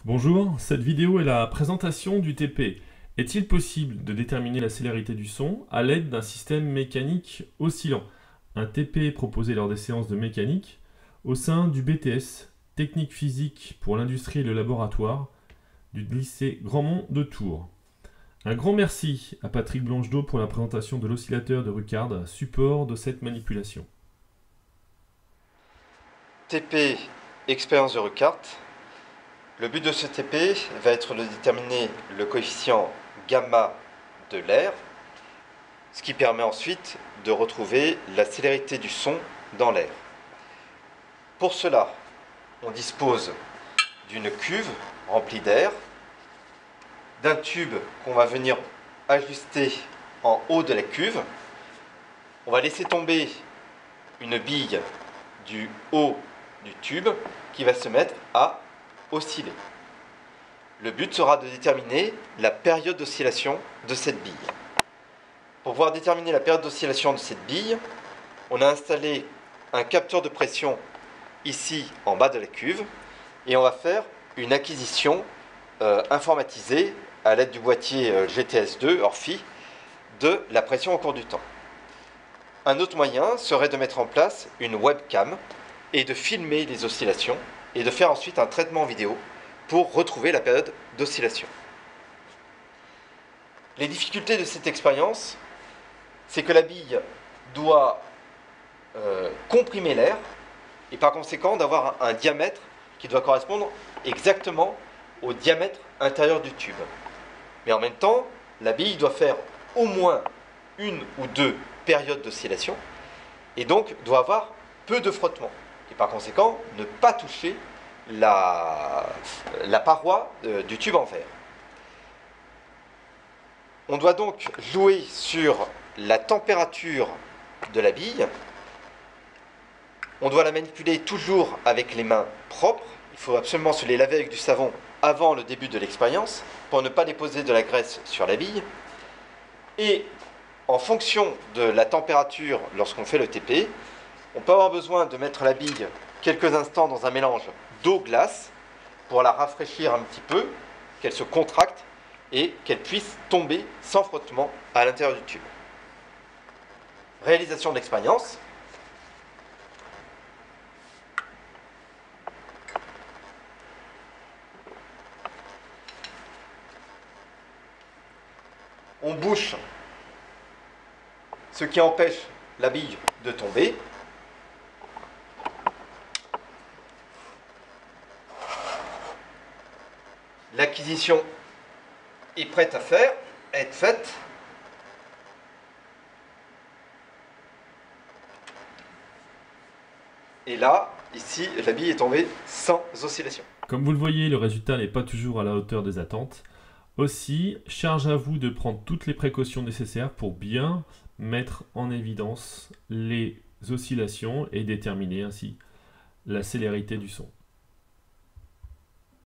Bonjour, cette vidéo est la présentation du TP. Est-il possible de déterminer la célérité du son à l'aide d'un système mécanique oscillant? Un TP est proposé lors des séances de mécanique au sein du BTS, Technique physique pour l'industrie et le laboratoire, du lycée Grandmont de Tours. Un grand merci à Patrick Blanchedeau pour la présentation de l'oscillateur de Ruckart, support de cette manipulation. TP expérience de Ruckart. Le but de ce TP va être de déterminer le coefficient gamma de l'air, ce qui permet ensuite de retrouver la célérité du son dans l'air. Pour cela, on dispose d'une cuve remplie d'air, d'un tube qu'on va venir ajuster en haut de la cuve. On va laisser tomber une bille du haut du tube qui va se mettre à osciller. Le but sera de déterminer la période d'oscillation de cette bille. Pour pouvoir déterminer la période d'oscillation de cette bille, on a installé un capteur de pression ici en bas de la cuve et on va faire une acquisition informatisée à l'aide du boîtier GTS2 Orphy de la pression au cours du temps. Un autre moyen serait de mettre en place une webcam et de filmer les oscillations et de faire ensuite un traitement vidéo pour retrouver la période d'oscillation. Les difficultés de cette expérience, c'est que la bille doit comprimer l'air et par conséquent d'avoir un diamètre qui doit correspondre exactement au diamètre intérieur du tube. Mais en même temps, la bille doit faire au moins une ou deux périodes d'oscillation et donc doit avoir peu de frottement. Et par conséquent, ne pas toucher la paroi du tube en verre. On doit donc jouer sur la température de la bille. On doit la manipuler toujours avec les mains propres. Il faut absolument se les laver avec du savon avant le début de l'expérience pour ne pas déposer de la graisse sur la bille. Et en fonction de la température lorsqu'on fait le TP, on peut avoir besoin de mettre la bille quelques instants dans un mélange d'eau-glace pour la rafraîchir un petit peu, qu'elle se contracte et qu'elle puisse tomber sans frottement à l'intérieur du tube. Réalisation de l'expérience. On bouche ce qui empêche la bille de tomber. L'acquisition est prête à être faite. Et là, ici, la bille est tombée sans oscillation. Comme vous le voyez, le résultat n'est pas toujours à la hauteur des attentes. Aussi, charge à vous de prendre toutes les précautions nécessaires pour bien mettre en évidence les oscillations et déterminer ainsi la célérité du son.